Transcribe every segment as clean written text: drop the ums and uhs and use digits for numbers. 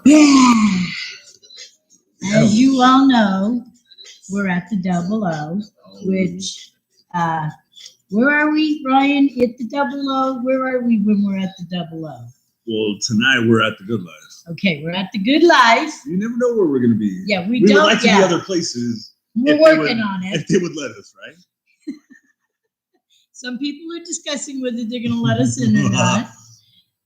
Yeah. As you all know, we're at the Double O, which, where are we, Ryan? At the Double O? Where are we when we're at the Double O? Well, tonight we're at the Good Life. Okay, we're at the Good Life. You never know where we're going to be. Yeah, we would don't. like to be other places. We're working on it. If they would let us, right? Some people are discussing whether they're going to let us in or not.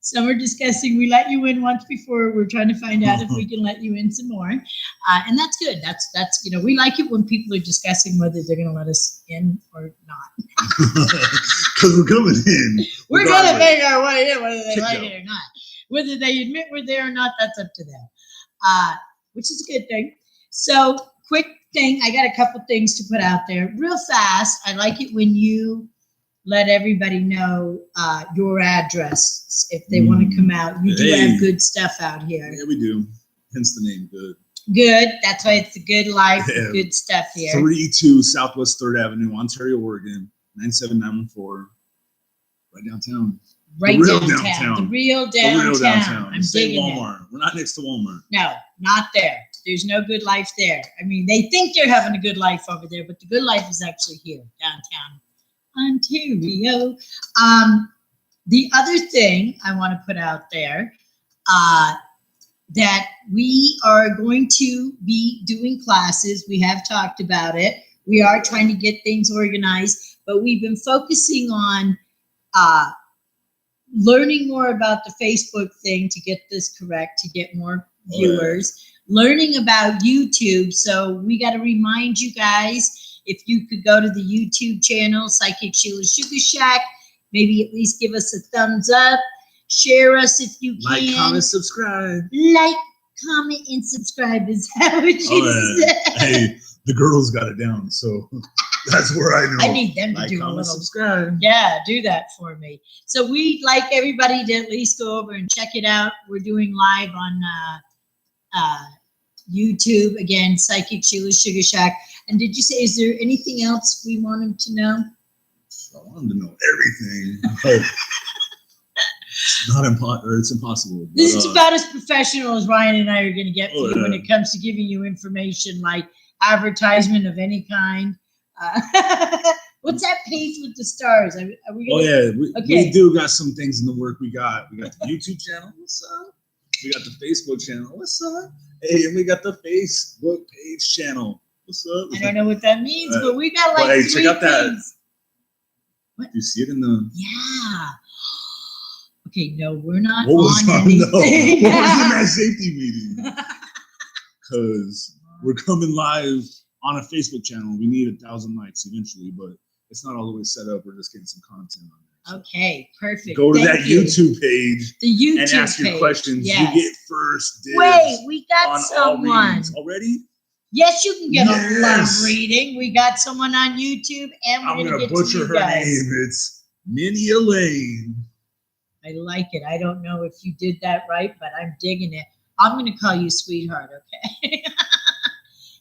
Some are discussing, we let you in once before. We're trying to find out if we can let you in some more. And that's good. That's we like it when people are discussing whether they're going to let us in or not. Because we're coming in. We're going to make our way in, whether they like it or not. Whether they admit we're there or not, that's up to them, which is a good thing. So, quick thing, I got a couple things to put out there. Real fast, I like it when you let everybody know your address if they want to come out. You do have good stuff out here. Yeah, we do. Hence the name Good. Good. That's why it's the Good Life. Yeah. Good stuff here. 32 Southwest 3rd Avenue, Ontario, Oregon, 97914. Right downtown. Right downtown. The real downtown. I'm digging Walmart. We're not next to Walmart. No, not there. There's no Good Life there. I mean, they think they're having a good life over there, but the good life is actually here, downtown Ontario. The other thing I want to put out there, that we are going to be doing classes. We have talked about it. We are trying to get things organized, but we've been focusing on learning more about the Facebook thing to get this correct, to get more viewers, learning about YouTube. So we got to remind you guys, if you could go to the YouTube channel, Psychic Sheila Sugar Shack, maybe at least give us a thumbs up, share us if you can. Like, comment, subscribe. Like, comment, and subscribe is how it should say. Hey, the girls got it down, so that's where I know. I need them to do a little. Subscribe. Yeah, do that for me. So we'd like everybody to at least go over and check it out. We're doing live on YouTube again, Psychic Sheila Sugar Shack. And did you say, is there anything else we want them to know? I want them to know everything. It's impossible. This is about as professional as Ryan and I are going to get for you when it comes to giving you information like advertisement of any kind. What's that page with the stars? Are we gonna, we do got some things in the work. We got the YouTube channel. What's up? We got the Facebook channel. What's up? Hey, and we got the Facebook page channel. What's up? I don't know what that means, but we got like three check out that. things. What? You see it in the? Yeah. Okay, no, we're not what was on anything. What was in that safety meeting? Because we're coming live on a Facebook channel. We need 1,000 likes eventually, but it's not all the way set up. We're just getting some content on there. So okay, perfect. go to that YouTube page and ask your questions. Yes. You get first dibs. Wait, we got someone. Already? Yes, you can get a love reading. We got someone on YouTube, and we're going to get butcher to you her guys. name. It's Minnie Elaine. I like it. I don't know if you did that right, but I'm digging it. I'm going to call you sweetheart, okay?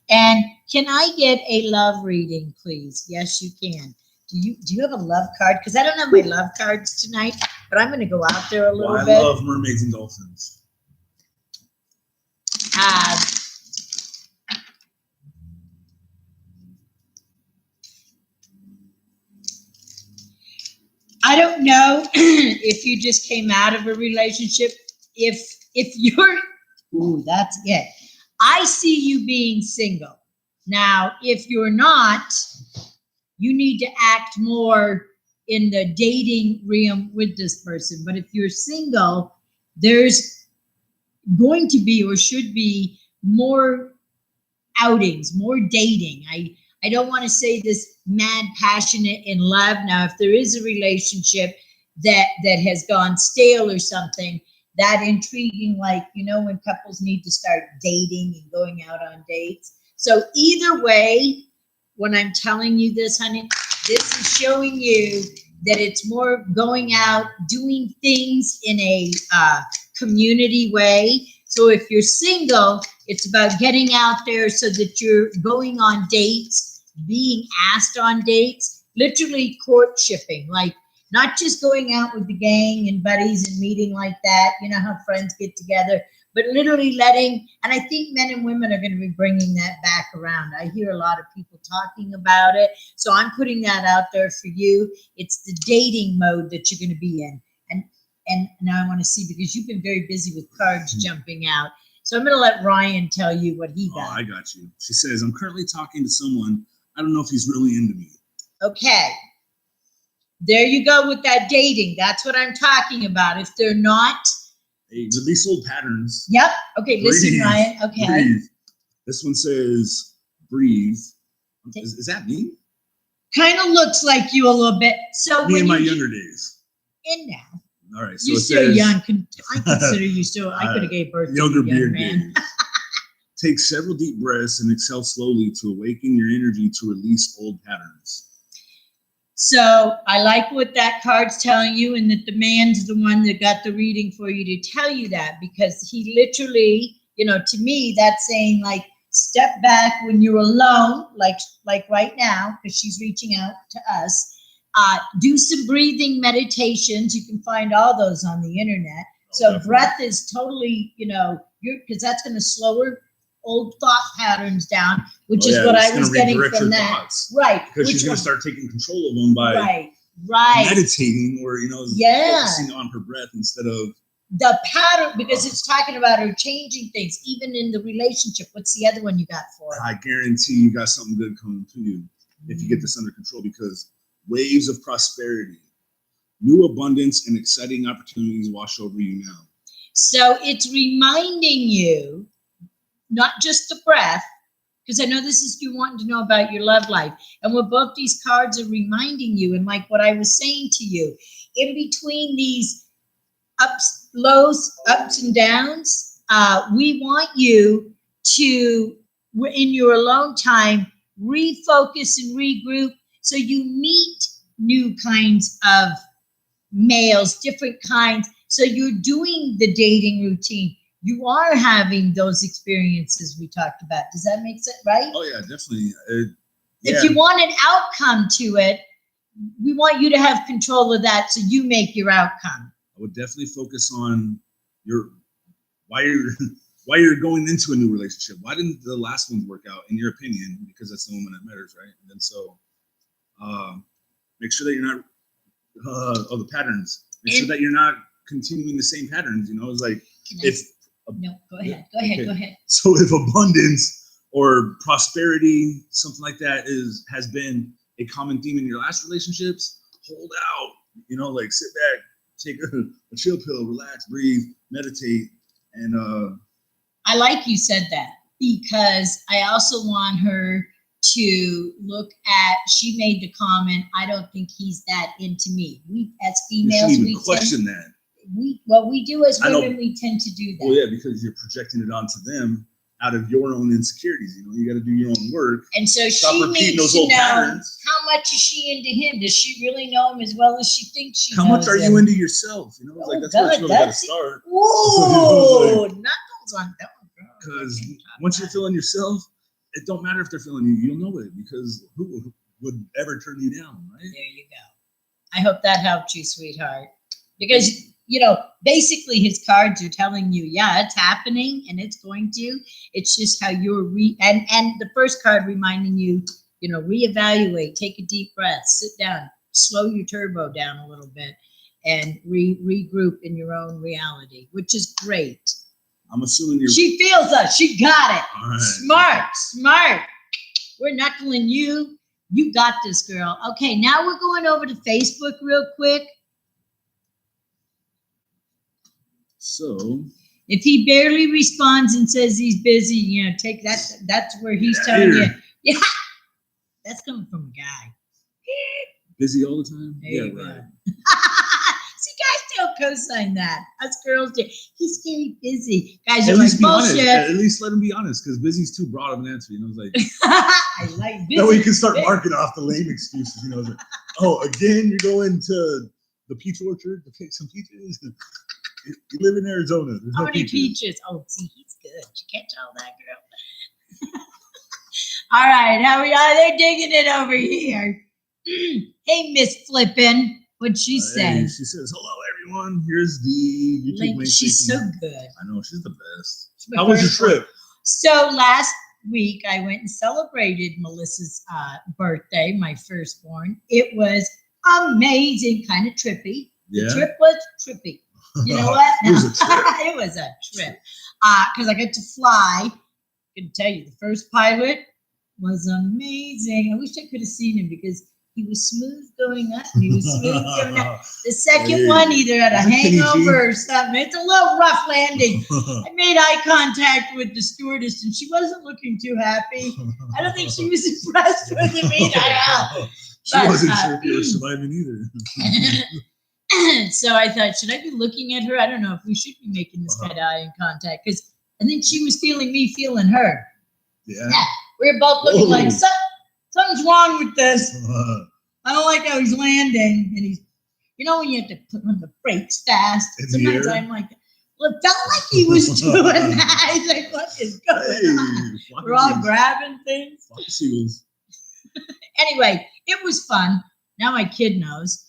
And can I get a love reading, please? Yes, you can. Do you have a love card? Because I don't have my love cards tonight, but I'm going to go out there a little bit. I love mermaids and dolphins. I don't know if you just came out of a relationship. If you're, that's it. I see you being single. Now, if you're not, you need to act more in the dating realm with this person. But if you're single, there's going to be or should be more outings, more dating. I don't want to say this mad, passionate in love. Now, if there is a relationship that has gone stale or something, that intriguing, like, when couples need to start dating and going out on dates. So either way, when I'm telling you this, honey, this is showing you that it's more going out, doing things in a community way. So if you're single, it's about getting out there so that you're going on dates, being asked on dates, literally courtshipping. Like Not just going out with the gang and buddies and meeting like that, you know how friends get together, but literally letting, and I think men and women are going to be bringing that back around. I hear a lot of people talking about it. So I'm putting that out there for you. It's the dating mode that you're going to be in. And now I want to see, because you've been very busy with cards jumping out. So I'm going to let Ryan tell you what he got. Oh, I got you. She says, I'm currently talking to someone. I don't know if he's really into me. Okay. There you go with that dating. That's what I'm talking about. If they're not. Hey, release old patterns. Yep. Okay. Listen, Breathe. Ryan. Okay. Breathe. This one says, breathe. Is that me? Kind of looks like you a little bit. So Me in my younger days. And now. All right. So You're it still says, young. I consider you still. I could have gave birth to younger a young beard man. days. Take several deep breaths and exhale slowly to awaken your energy to release old patterns. So I like what that card's telling you, and that the man's the one that got the reading for you to tell you that, because he literally, you know, to me, that's saying like, step back when you're alone, like right now, because she's reaching out to us. Do some breathing meditations. You can find all those on the internet. So Definitely. breath is totally, you know, because that's going to slow her old thought patterns down, which is what I was getting from that. Thoughts, right. because she's going to start taking control of them by right. meditating, or, you know, focusing on her breath instead of the pattern, because it's talking about her changing things, even in the relationship. What's the other one you got for her? I guarantee you got something good coming to you if you get this under control, because waves of prosperity, new abundance, and exciting opportunities wash over you now. So it's reminding you, not just the breath, because I know this is you wanting to know about your love life. And what both these cards are reminding you, and like what I was saying to you, in between these ups, lows, ups and downs, we want you to, in your alone time, refocus and regroup so you meet new kinds of males, different kinds. So you're doing the dating routine. You are having those experiences we talked about. Does that make sense, right? Oh, yeah, definitely. If you want an outcome to it, we want you to have control of that so you make your outcome. I would definitely focus on why you're going into a new relationship. Why didn't the last ones work out, in your opinion? Because that's the woman that matters, right? And then so make sure that you're not the patterns. Make sure that you're not continuing the same patterns. You know, it's like no, go ahead. Go ahead. Okay. Go ahead. So if abundance or prosperity, something like that, has been a common theme in your last relationships, hold out. You know, like sit back, take a chill pill, relax, breathe, meditate, and I like you said that, because I also want her to look at. She made the comment, I don't think he's that into me. We as females, you shouldn't even question that. We do as women, we tend to do that. Well, yeah, because you're projecting it onto them out of your own insecurities. You know, you got to do your own work. And so Stop she repeating needs those to old know patterns. how much is she into him? Does she really know him as well as she thinks she knows How much are him? you into yourself? You know, it's like that's where it's really got to start. Whoa, knuckles on that one. Because once you're feeling yourself, it don't matter if they're feeling you. You'll know it, because who would ever turn you down, right? There you go. I hope that helped you, sweetheart. Because, you know, basically his cards are telling you, yeah, it's happening and it's going to. It's just how you're and the first card reminding you, you know, reevaluate, take a deep breath, sit down, slow your turbo down a little bit, and regroup in your own reality, which is great. I'm assuming She feels us. She got it. All right. Smart. We're knuckling you. You got this, girl. Okay, now we're going over to Facebook real quick. So if he barely responds and says he's busy, you know, take that. That's where he's telling you. Yeah, that's coming from a guy. Busy all the time? There you go. See, guys still co-sign that. Us girls do. He's very busy. Guys are like, bullshit. At least let him be honest, because busy's too broad of an answer. You know, it's like I like busy. that way you can start marking off the lame excuses. You know, it's like, oh, again, you're going to the peach orchard to pick some peaches. You live in Arizona. There's How no many peaches. peaches? Oh, see, he's good. You catch all that, girl. All right, how are they digging it over here? Hey, Miss Flippin'. What'd she say? Hey, she says, "Hello, everyone. Here's the YouTube link." She's so good. I know, she's the best. She's my How was your first one. trip? So last week I went and celebrated Melissa's birthday, my firstborn. It was amazing, kind of trippy. Yeah. The trip was trippy. You know what? It was a trip. It was a trip. Because I got to fly. I can tell you, the first pilot was amazing. I wish I could have seen him because he was smooth going up and he was smooth going up. The second one either had a hangover or something. It's a little rough landing. I made eye contact with the stewardess and she wasn't looking too happy. I don't think she was impressed with him either. She wasn't sure if you were surviving either. So I thought, should I be looking at her? I don't know if we should be making this kind of eye contact because I think she was feeling me, feeling her. Yeah. We were both looking like something's wrong with this. I don't like how he's landing, and he's, you know, when you have to put on the brakes fast. Sometimes I'm like, well, it felt like he was doing that. He's like, what is going on? We're all grabbing things. Anyway, it was fun. Now my kid knows.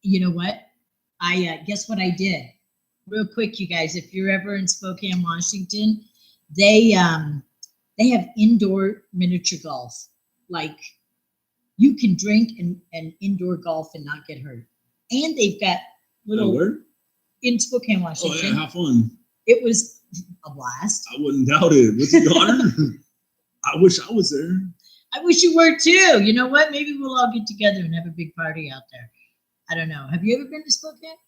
You know what? I guess what I did. Real quick, you guys, if you're ever in Spokane, Washington, they have indoor miniature golf. Like you can drink and indoor golf and not get hurt. And they've got little in Spokane, Washington. Oh yeah, how fun! It was a blast. I wouldn't doubt it. What's your daughter? I wish I was there. I wish you were too. You know what? Maybe we'll all get together and have a big party out there. I don't know. Have you ever been to Spokane?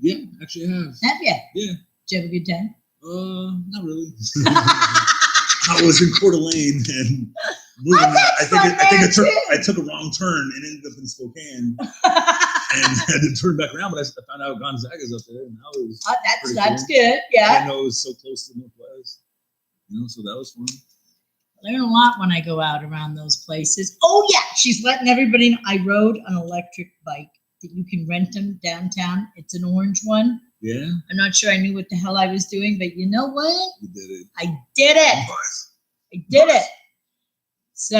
Yeah, actually I have. Have you? Yeah. Did you have a good time? Not really. I was in Coeur d'Alene and I took a wrong turn and ended up in Spokane and had to turn back around, but I found out Gonzaga's up there and that was that's cool. Good. Yeah. I know it was so close to the Northwest. You know, so that was fun. I learn a lot when I go out around those places. Oh yeah, she's letting everybody know. I rode an electric bike that you can rent them downtown. It's an orange one. Yeah. I'm not sure I knew what the hell I was doing, but you know what? You did it. I did it. Nice. I did it. So,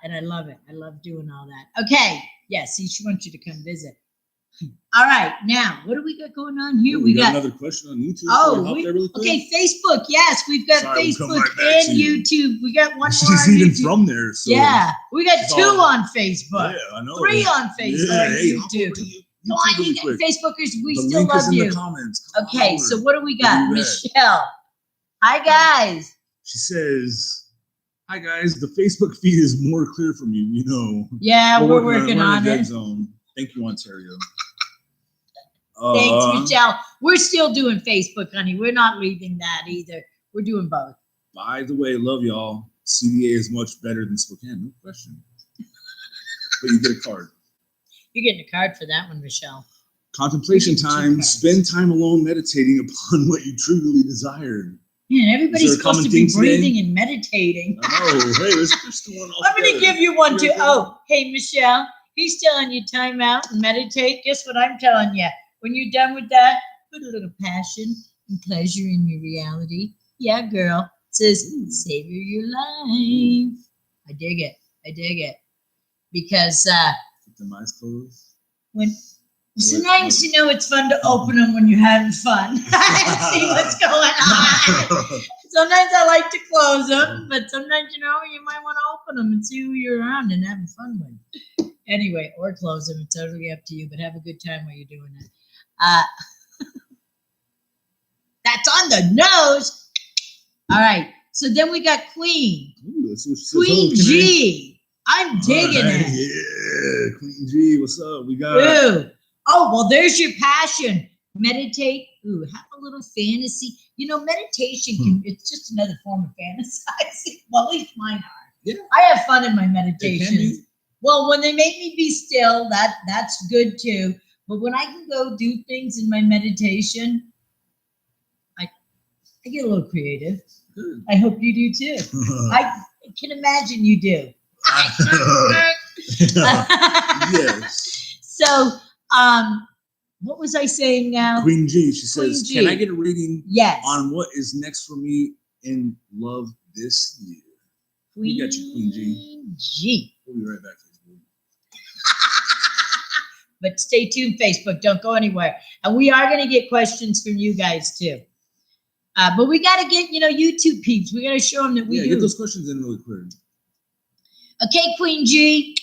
and I love it. I love doing all that. Okay. Yeah, see, she wants you to come visit. All right. Now, what do we got going on here? We got another question on YouTube. Okay, Facebook. Yes, we've got Facebook and YouTube. We got one more on even YouTube. From there. So yeah, we got two on Facebook. Yeah, I know. 3 on Facebook and YouTube. Come on, you Facebookers, we still love you. In the comments. Okay, so what do we got? Michelle. Hi, guys. She says, hi, guys. The Facebook feed is more clear for me, you know. Yeah, we're working on it. Zone. Thank you, Ontario. Thanks, Michelle. We're still doing Facebook, honey. We're not leaving that either. We're doing both. By the way, love y'all. CDA is much better than Spokane, no question. But you get a card. You're getting a card for that one, Michelle. Contemplation time. Spend time alone meditating upon what you truly desired. Man, everybody's supposed to be breathing and meditating. Oh, hey, there's still one. I'm going to give you one too. Oh, hey, Michelle. He's telling you time out and meditate. Guess what I'm telling you? When you're done with that, put a little passion and pleasure in your reality. Yeah, girl. It says, savor your life. I dig it. I dig it. Because keep them eyes closed. Sometimes you know it's fun to open them when you're having fun. See what's going on. Sometimes I like to close them, but sometimes you might want to open them and see who you're around and having fun with. Anyway, or close them. It's totally up to you, but have a good time while you're doing it. That's on the nose. All right. So then we got Queen. Ooh, Queen G. I'm digging it. Yeah, Queen G. What's up? We got. Ooh. Oh, well, there's your passion. Meditate. Ooh, have a little fantasy. You know, meditation it's just another form of fantasizing. Well, at least mine are. Yeah. I have fun in my meditations. Well, when they make me be still, that's good too. But when I can go do things in my meditation, I get a little creative. Good. I hope you do too. I can imagine you do. Yes. So, what was I saying now? Queen G, she says, G. Can I get a reading yes. on what is next for me in love this year? We got you, Queen G. G. We'll be right back. But stay tuned, Facebook. Don't go anywhere. And we are going to get questions from you guys too. But we got to get, YouTube peeps. We got to show them that we do. Get those questions in really quick. Okay, Queen G,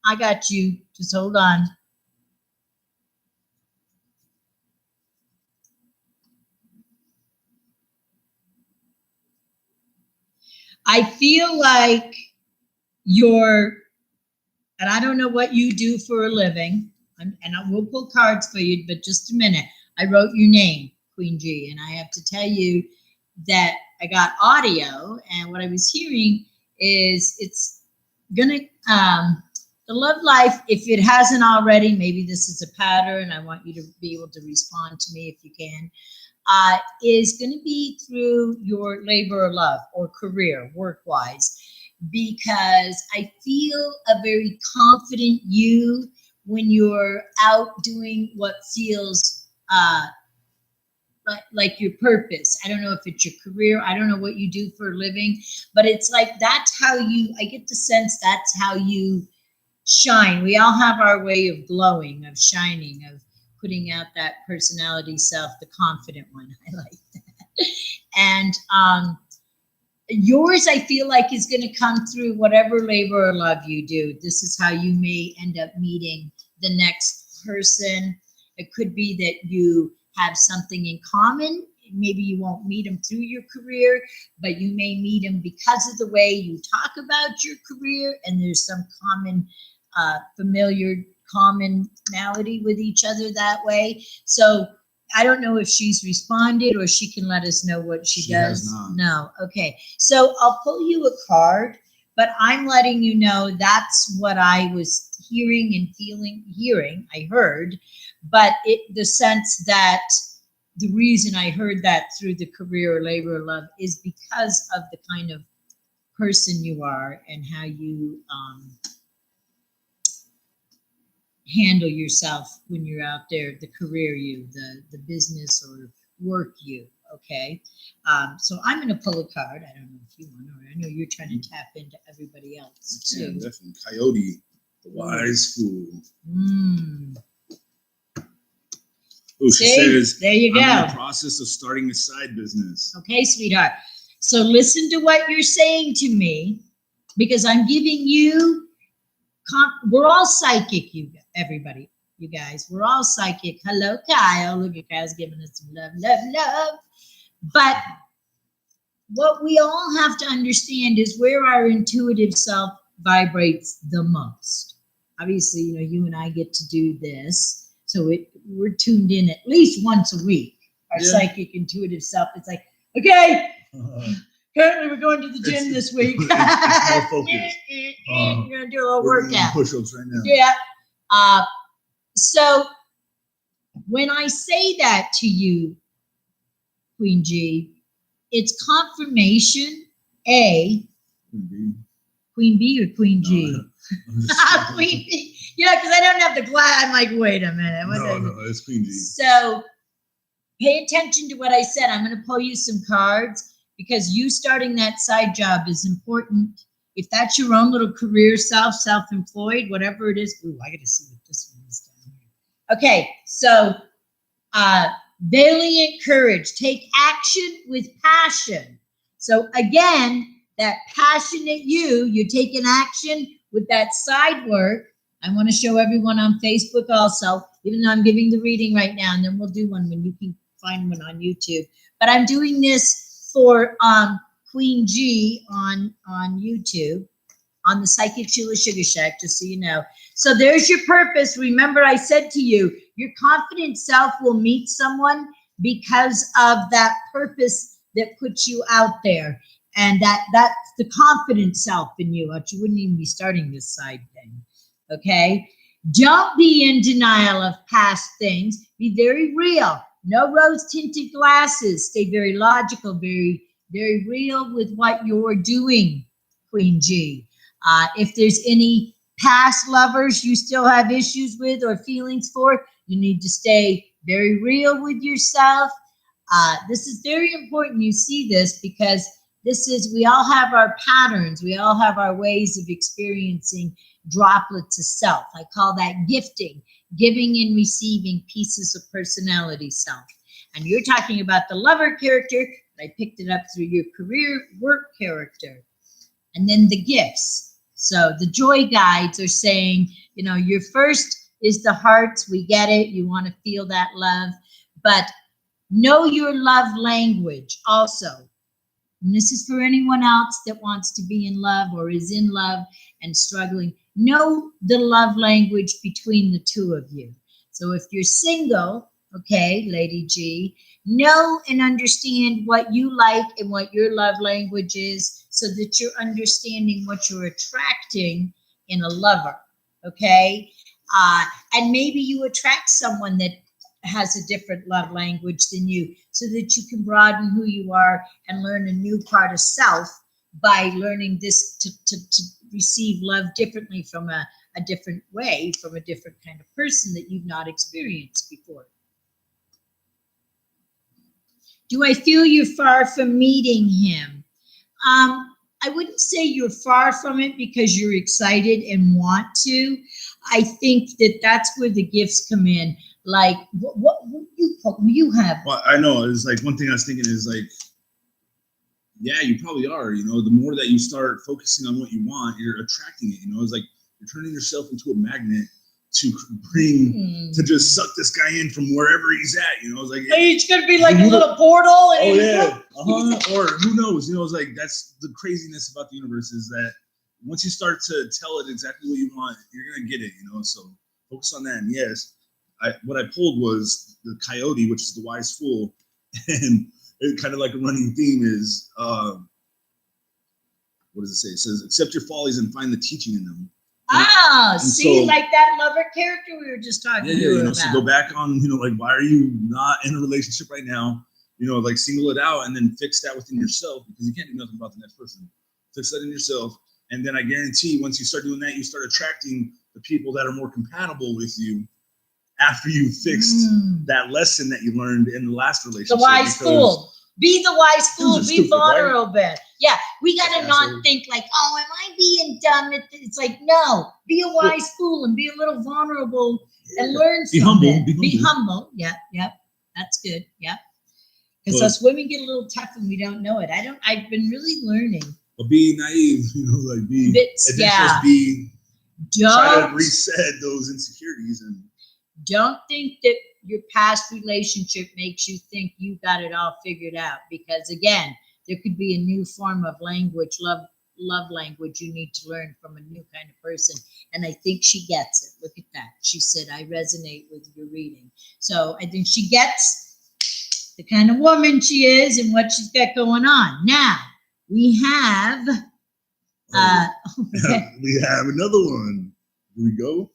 I got you. Just hold on. I feel like and I don't know what you do for a living, and I will pull cards for you, but just a minute. I wrote your name, Queen G, and I have to tell you that I got audio, and what I was hearing is it's gonna, the love life, if it hasn't already, maybe this is a pattern, I want you to be able to respond to me if you can, is going to be through your labor of love or career, work-wise, because I feel a very confident you when you're out doing what feels like your purpose. I don't know if it's your career. I don't know what you do for a living, but it's like that's how I get the sense that's how you shine. We all have our way of glowing, of shining, of putting out that personality self, the confident one. I like that. And yours, I feel like, is going to come through whatever labor or love you do. This is how you may end up meeting the next person. It could be that you have something in common. Maybe you won't meet them through your career, but you may meet them because of the way you talk about your career, and there's some common, familiar commonality with each other that way. So I don't know if she's responded or she can let us know what she does. Has not. No. Okay. So I'll pull you a card, but I'm letting you know that's what I was hearing and hearing, I heard, but the sense that the reason I heard that through the career or labor or love is because of the kind of person you are and how you, handle yourself when you're out there, the career you, the business or work you, okay? So I'm going to pull a card. I don't know if you want to, I know you're trying to tap into everybody else too. Yeah, definitely. Coyote, the wise fool. Oh, she says, there you go. I'm in the process of starting a side business. Okay, sweetheart. So listen to what you're saying to me, because I'm giving you, we're all psychic, everybody, you guys. We're all psychic. Hello, Kyle. Look at Kyle's giving us some love, love, love. But what we all have to understand is where our intuitive self vibrates the most. Obviously, you and I get to do this, so we're tuned in at least once a week. Our psychic intuitive self. It's like, okay. Apparently, we're going to the gym this week. It's more focused. You're going to do a little workout. Push-ups right now. Yeah. So when I say that to you, Queen G, it's confirmation, A, Queen B or Queen G? Queen B. Because I don't have the glass. I'm like, wait a minute. No, it's Queen G. So pay attention to what I said. I'm going to pull you some cards, because you starting that side job is important. If that's your own little career self-employed, whatever it is. Ooh, I got to see what this one is down here. Okay, so valiant courage. Take action with passion. So again, that passionate you're taking action with that side work. I want to show everyone on Facebook also, even though I'm giving the reading right now, and then we'll do one when you can find one on YouTube. But I'm doing this for Queen G on YouTube, on the Psychic Sheila Sugar Shack, just so you know. So there's your purpose. Remember, I said to you, your confident self will meet someone because of that purpose that puts you out there. And that's the confident self in you, or you wouldn't even be starting this side thing, okay? Don't be in denial of past things. Be very real. No rose-tinted glasses. Stay very logical, very, very real with what you're doing, Queen G. If there's any past lovers you still have issues with or feelings for, you need to stay very real with yourself. This is very important you see this, because we all have our patterns. We all have our ways of experiencing droplets of self. I call that gifting, giving and receiving pieces of personality self. And you're talking about the lover character, but I picked it up through your career work character. And then the gifts. So the joy guides are saying, you know, your first is the hearts. We get it. You want to feel that love. But know your love language also. And this is for anyone else that wants to be in love or is in love and struggling. Know the love language between the two of you. So if you're single, okay, Lady G, know and understand what you like and what your love language is so that you're understanding what you're attracting in a lover, okay? And maybe you attract someone that has a different love language than you so that you can broaden who you are and learn a new part of self by learning this to receive love differently from a different way, from a different kind of person that you've not experienced before. Do I feel you're far from meeting him? I wouldn't say you're far from it because you're excited and want to. I think that that's where the gifts come in. Like, what you have? Well, I know. It's like one thing I was thinking is like, yeah, you probably are. You know, the more that you start focusing on what you want, you're attracting it. You know, it's like you're turning yourself into a magnet to bring, to just suck this guy in from wherever he's at. You know, it's like it's gonna be like a little portal. And or who knows? You know, it's like that's the craziness about the universe is that once you start to tell it exactly what you want, you're gonna get it. You know, so focus on that. And yes, what I pulled was the coyote, which is the wise fool, and it kind of like a running theme is what does it say? It says, accept your follies and find the teaching in them. See, so, like that lover character we were just talking about. You know, so go back on, you know, like, why are you not in a relationship right now? You know, like single it out and then fix that within yourself because you can't do nothing about the next person. Fix that in yourself. And then I guarantee once you start doing that, you start attracting the people that are more compatible with you after you fixed that lesson that you learned in the last relationship. The wise fool. Be the wise fool. Be stupid, vulnerable. Right? Yeah, we gotta not think like, oh, am I being dumb? It's like, no, be a wise fool and be a little vulnerable and learn from it. Be humble. Yeah, that's good. Yeah, because us women get a little tough and we don't know it. I've been really learning. But be naive, you know, like be. Just be. Try to reset those insecurities and. Don't think that your past relationship makes you think you got it all figured out, because again, there could be a new form of language, love language you need to learn from a new kind of person. And I think she gets it. Look at that. She said, I resonate with your reading. So I think she gets the kind of woman she is and what she's got going on. Now we have we have another one. Here we go.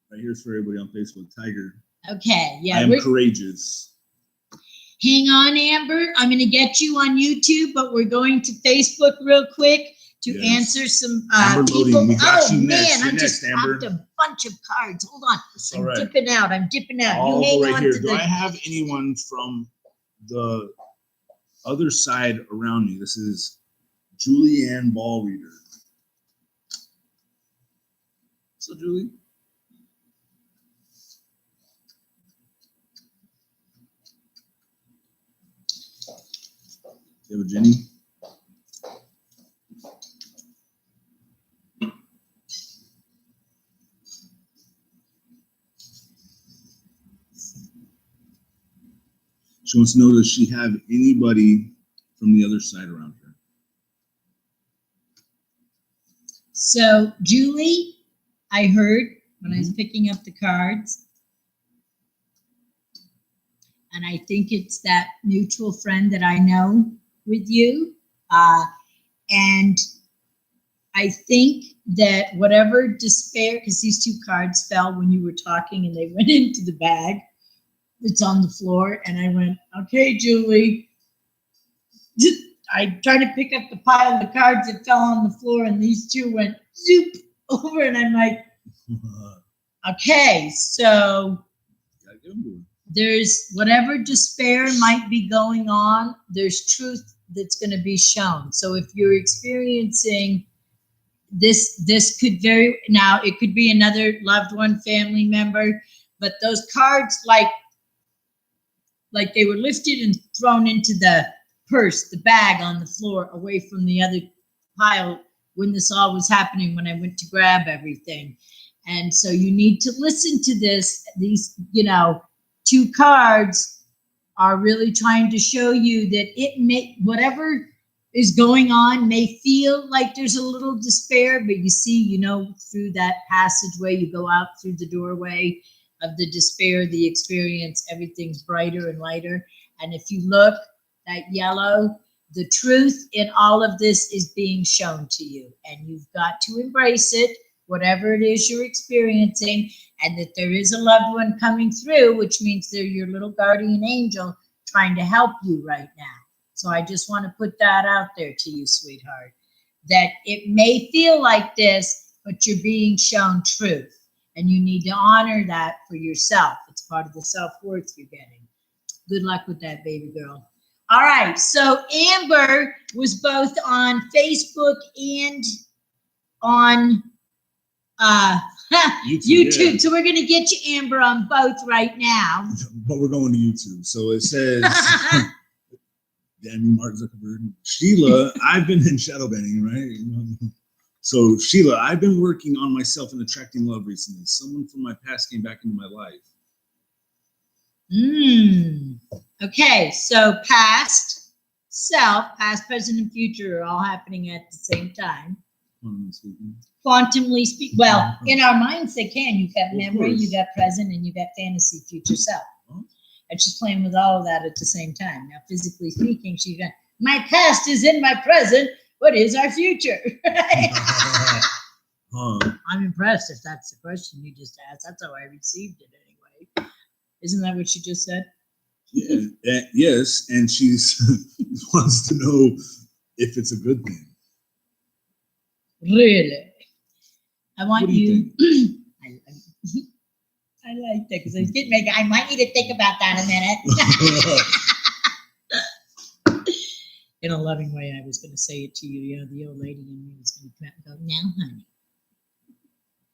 Right here's for everybody on Facebook. Tiger. Okay, yeah. I am courageous. Hang on, Amber. I'm going to get you on YouTube, but we're going to Facebook real quick to answer some people. I just popped a bunch of cards. Hold on. I'm dipping out. All you hang on here. Do I have anyone from the other side around me? This is Julianne Ball Reader. So, Julie. You have a Jenny? She wants to know, does she have anybody from the other side around her? So, Julie, I heard when I was picking up the cards, and I think it's that mutual friend that I know with you. And I think that whatever despair, because these two cards fell when you were talking and they went into the bag that's on the floor. And I went, okay, Julie. I tried to pick up the pile of the cards that fell on the floor and these two went zoop over. And I'm like, okay, so there's whatever despair might be going on, there's truth that's going to be shown. So if you're experiencing this could now it could be another loved one, family member, but those cards like they were lifted and thrown into the purse, the bag on the floor away from the other pile when this all was happening, when I went to grab everything. And so you need to listen to this. These, two cards are really trying to show you that whatever is going on may feel like there's a little despair, but you see, through that passageway, you go out through the doorway of the despair, the experience, everything's brighter and lighter. And if you look, that yellow, the truth in all of this is being shown to you, and you've got to embrace it, whatever it is you're experiencing, and that there is a loved one coming through, which means they're your little guardian angel trying to help you right now. So I just want to put that out there to you, sweetheart, that it may feel like this, but you're being shown truth. And you need to honor that for yourself. It's part of the self-worth you're getting. Good luck with that, baby girl. All right. So Amber was both on Facebook and on YouTube. Yeah. So we're going to get you, Amber, on both right now. But we're going to YouTube. So it says, damn you, Mark Zuckerberg. Sheila, I've been in shadow banning, right? So, Sheila, I've been working on myself and attracting love recently. Someone from my past came back into my life. Okay, so past, self, past, present, and future are all happening at the same time. Quantumly speaking. Well, in our minds they can. You've got memory, you got present, and you got fantasy, future self. And she's playing with all of that at the same time. Now, physically speaking, she's got, my past is in my present. What is our future? I'm impressed if that's the question you just asked. That's how I received it anyway. Isn't that what she just said? Yeah, yes, and she wants to know if it's a good thing. Really? I want you I like that because I might need to think about that a minute. In a loving way, I was going to say it to you. The old lady in me was going to go, now, honey.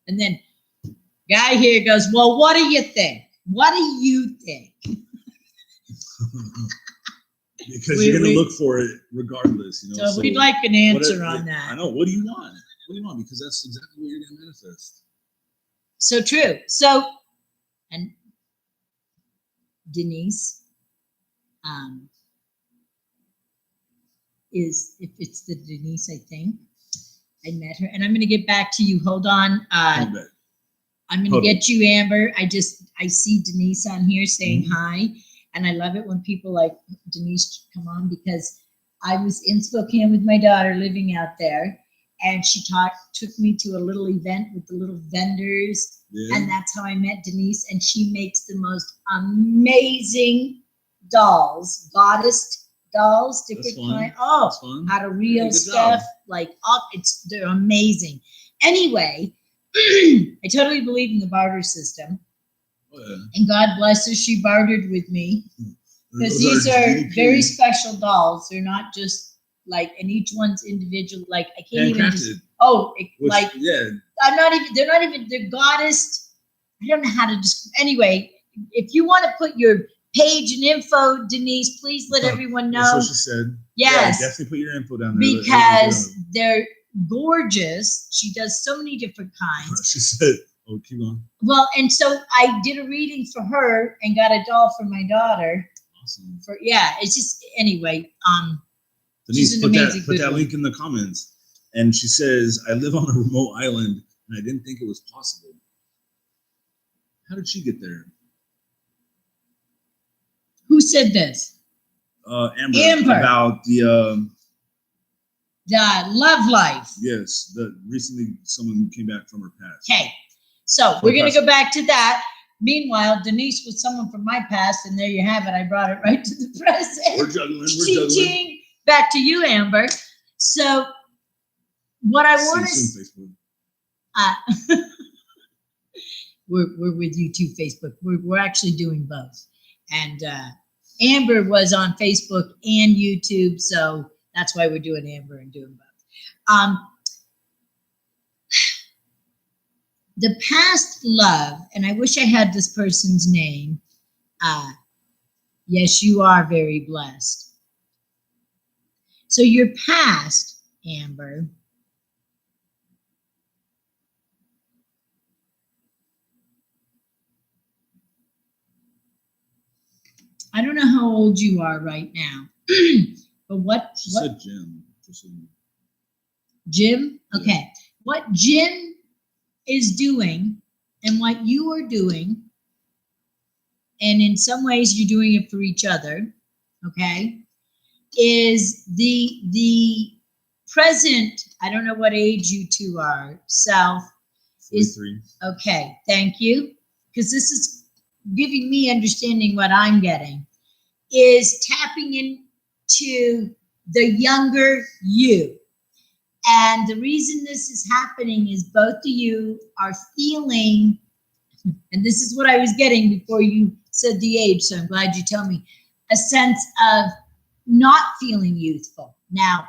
And then guy here goes, well, what do you think? What do you think? Because you're going to look for it regardless. So we'd like an answer on that. I know. What do you want? What do you want? Because that's exactly what you're going to manifest. So true. So, and Denise, if it's the Denise, I think I met her, and I'm going to get back to you. Hold on. I'm going to get you, Amber. I see Denise on here saying hi, and I love it when people like Denise come on, because I was in Spokane with my daughter living out there, and she took me to a little event with the little vendors, and that's how I met Denise, and she makes the most amazing dolls, goddess dolls, different kind. Out of real stuff. They're amazing. Anyway, I totally believe in the barter system. And God bless her, she bartered with me. Because these are very special dolls. They're not just and each one's individual. I can't even just. They're goddess. I don't know how to just. Anyway, if you want to put your page and info, Denise, please let everyone know. That's what she said. Yes. Yeah, definitely put your info down there. Because they're gorgeous. She does so many different kinds. She said, keep going. Well, and so I did a reading for her and got a doll for my daughter. Awesome. It's just, anyway, Denise, put that link in the comments. And she says, I live on a remote island and I didn't think it was possible. How did she get there? Who said this? Amber. About the love life. Yes. Recently someone came back from her past. Okay. So we're going to go back to that. Meanwhile, Denise was someone from my past, and there you have it. I brought it right to the present. We're juggling. Back to you, Amber. So what I want to... we're with you too, Facebook. We're actually doing both. And Amber was on Facebook and YouTube, so that's why we're doing Amber and doing both. the past love, and I wish I had this person's name. Yes, you are very blessed. So your past, Amber, I don't know how old you are right now, but what said Jim. Jim? Yeah. Okay. What Jim is doing and what you are doing, and in some ways you're doing it for each other, okay, is the present, I don't know what age you two are, self is 43. okay, thank you. Because this is giving me understanding what I'm getting, is tapping into the younger you. And the reason this is happening is both of you are feeling, and this is what I was getting before you said the age, so I'm glad you tell me, a sense of not feeling youthful now.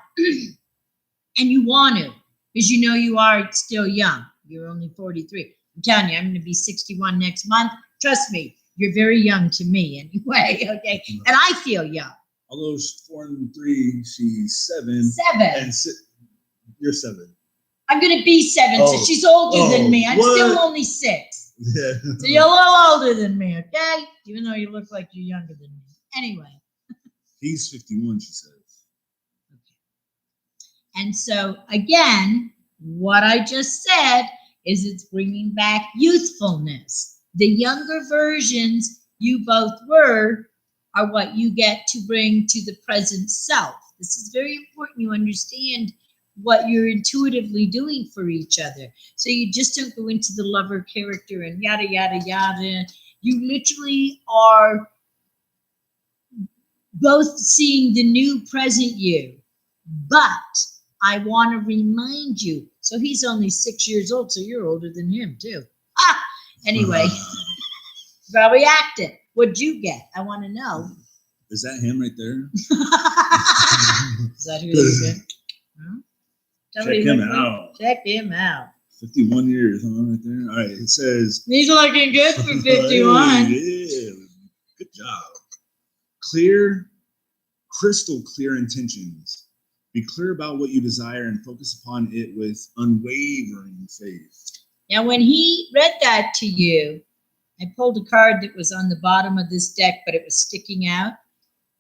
And you want to, because you know you are still young. You're only 43. I'm telling you, I'm going to be 61 next month. Trust me, you're very young to me anyway, okay? And I feel young. Although she's 4 and 3, she's 7. 7. And you're 7. I'm going to be 7, so she's older than me. I'm still only 6. Yeah. So you're a little older than me, okay? Even though you look like you're younger than me. Anyway. He's 51, she says. Okay. And so, again, what I just said is it's bringing back youthfulness. The younger versions you both were are what you get to bring to the present self. This is very important you understand what you're intuitively doing for each other. So you just don't go into the lover character and yada, yada, yada. You literally are both seeing the new present you. But I want to remind you, so he's only 6 years old, so you're older than him too. Anyway, probably acted. What'd you get? I want to know. Is that him right there? Is that who you get? Huh? Check him out. Check him out. 51 years, huh, right there. All right, it says... He's looking good for 51. Yeah, good job. Clear, crystal clear intentions. Be clear about what you desire and focus upon it with unwavering faith. Now, when he read that to you, I pulled a card that was on the bottom of this deck, but it was sticking out.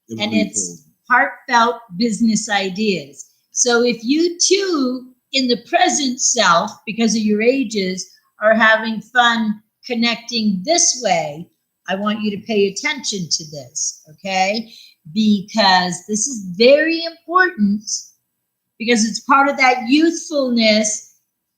And it's heartfelt business ideas. So if you too, in the present self, because of your ages, are having fun connecting this way, I want you to pay attention to this, okay? Because this is very important, because it's part of that youthfulness,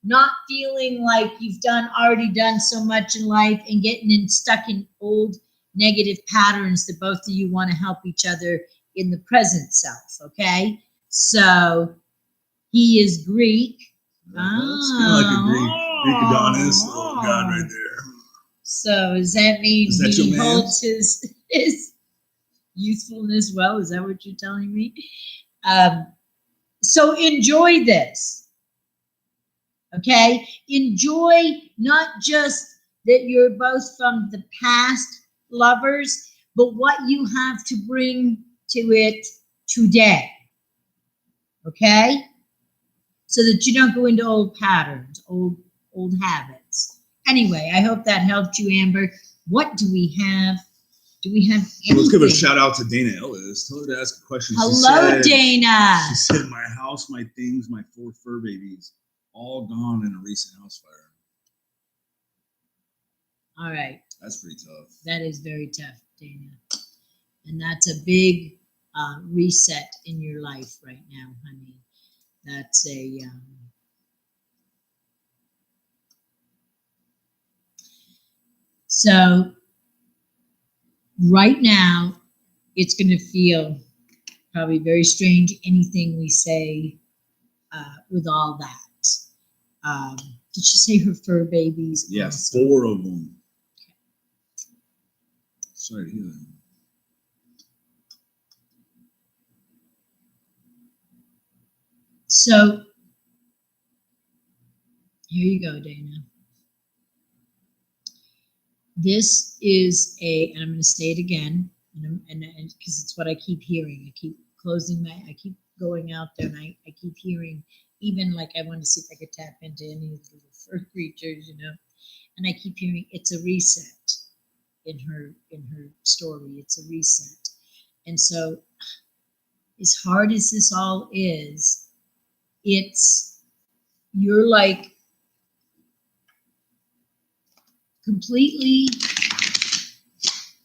not feeling like you've already done so much in life and getting stuck in old negative patterns that both of you want to help each other in the present self, okay? So he is Greek. It's kind of like a Greek Adonis, little god right there. So does that mean he your holds his youthfulness well? Is that what you're telling me? So enjoy this, okay? Enjoy not just that you're both from the past lovers, but what you have to bring to it today, okay? So that you don't go into old patterns, old habits. Anyway, I hope that helped you, Amber. What do we have? Do we have anything? Let's give a shout out to Dana Ellis. Tell her to ask a question. Hello, Dana. She said, my house, my things, my 4 fur babies, all gone in a recent house fire. All right. That's pretty tough. That is very tough, Dana. And that's a big reset in your life right now, honey. That's a... So right now, it's going to feel probably very strange, anything we say with all that. Did she say her fur babies? Yeah, also? 4 of them. Okay. Sorry to hear that. So here you go, Dana. This is and I'm going to say it again, and because it's what I keep hearing. I keep I keep going out there, and I keep hearing, even like I want to see if I could tap into any of the little fur creatures, and I keep hearing it's a reset in her story. It's a reset, and so as hard as this all is, you're like completely,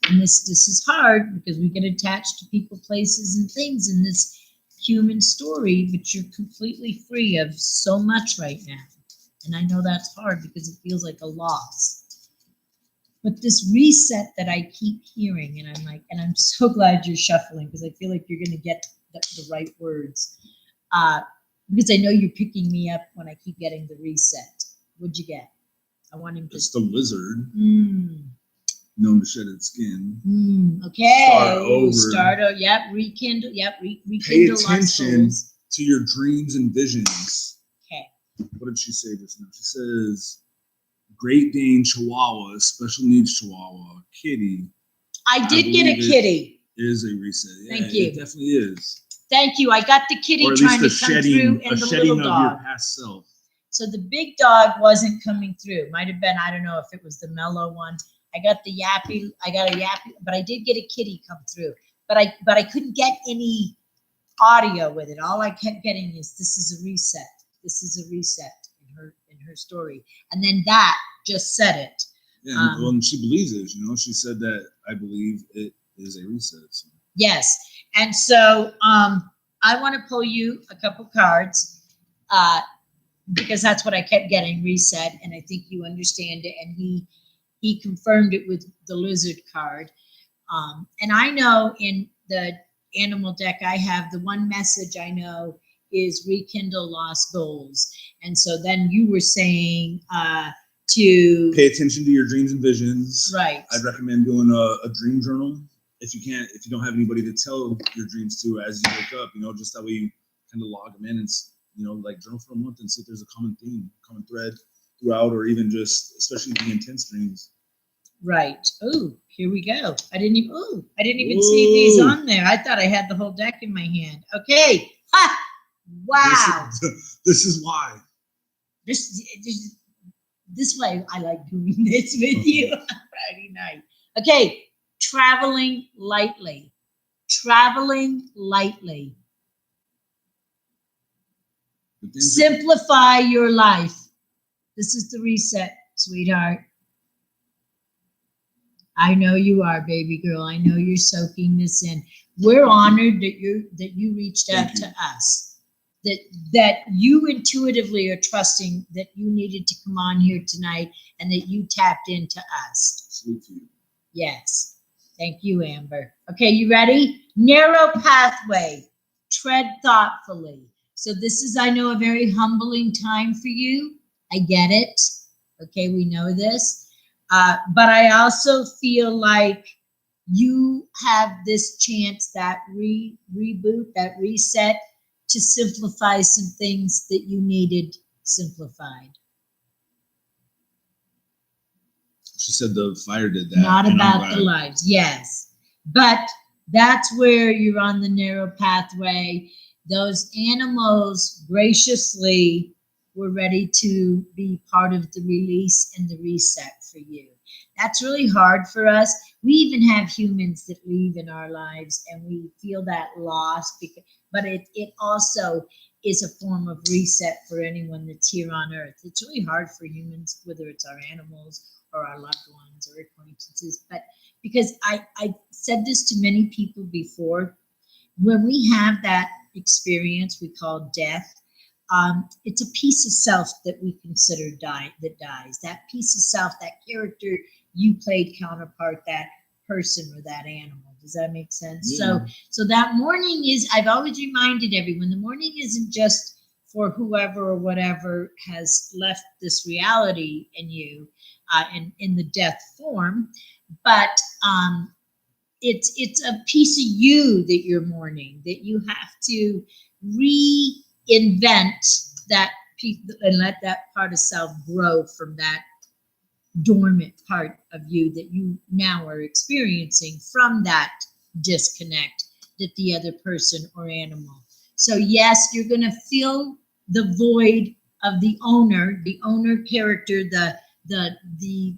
and this is hard because we get attached to people, places, and things in this human story, but you're completely free of so much right now. And I know that's hard because it feels like a loss. But this reset that I keep hearing, and I'm like, and I'm so glad you're shuffling because I feel like you're going to get the right words. Because I know you're picking me up when I keep getting the reset. What'd you get? I want him to. It's the lizard. Known to shed its skin. Okay. Start over. Yep. Rekindle. Yep. Rekindle. Pay attention to your dreams and visions. Okay. What did she say just now? She says, Great Dane Chihuahua, special needs Chihuahua, kitty. I did get a kitty. Is a reset. Yeah, Thank you. It definitely is. Thank you. I got the kitty trying to come through, and the little dog. Of your past self. So the big dog wasn't coming through. Might have been, I don't know if it was the mellow one. I got a yappy, but I did get a kitty come through. But I couldn't get any audio with it. All I kept getting is this is a reset. This is a reset in her story. And then that just said it. Yeah, and she believes it, She said that I believe it is a reset. So. Yes. And so I want to pull you a couple cards. Because that's what I kept getting, reset, and I think you understand it. And he confirmed it with the lizard card. And I know in the animal deck I have the one message I know is rekindle lost goals. And so then you were saying to pay attention to your dreams and visions. Right. I'd recommend doing a dream journal if you don't have anybody to tell your dreams to as you wake up. Just that way you kind of log them in and. Like journal for a month and see if there's a common theme, common thread throughout, or even just, especially the intense dreams. Right. Oh, here we go. I didn't even see these on there. I thought I had the whole deck in my hand. Okay. Ha! Wow. This is why. This way I like doing this with you on Friday night. Okay. Traveling lightly. Traveling lightly. Simplify your life. This is the reset, sweetheart. I know you are, baby girl. I know you're soaking this in. We're honored that you reached out to us. That you intuitively are trusting that you needed to come on here tonight and that you tapped into us. Sweet to you. Yes. Thank you, Amber. Okay, you ready? Narrow pathway. Tread thoughtfully. So this is, I know, a very humbling time for you. I get it. Okay, we know this. But I also feel like you have this chance, that reboot, that reset, to simplify some things that you needed simplified. She said the fire did that. Not about the lives, yes. But that's where you're on the narrow pathway. Those animals graciously were ready to be part of the release and the reset for you. That's really hard for us. We even have humans that leave in our lives and we feel that loss, but it also is a form of reset for anyone that's here on earth. It's really hard for humans, whether it's our animals or our loved ones or acquaintances. But because I said this to many people before, when we have that experience we call death, it's a piece of self that we consider that dies. That piece of self, that character you played counterpart, that person or that animal. Does that make sense? Yeah. So that mourning is, I've always reminded everyone, the mourning isn't just for whoever or whatever has left this reality in you, in the death form, but it's a piece of you that you're mourning, that you have to reinvent that piece and let that part of self grow from that dormant part of you that you now are experiencing from that disconnect that the other person or animal. So yes, you're going to fill the void of the owner character, the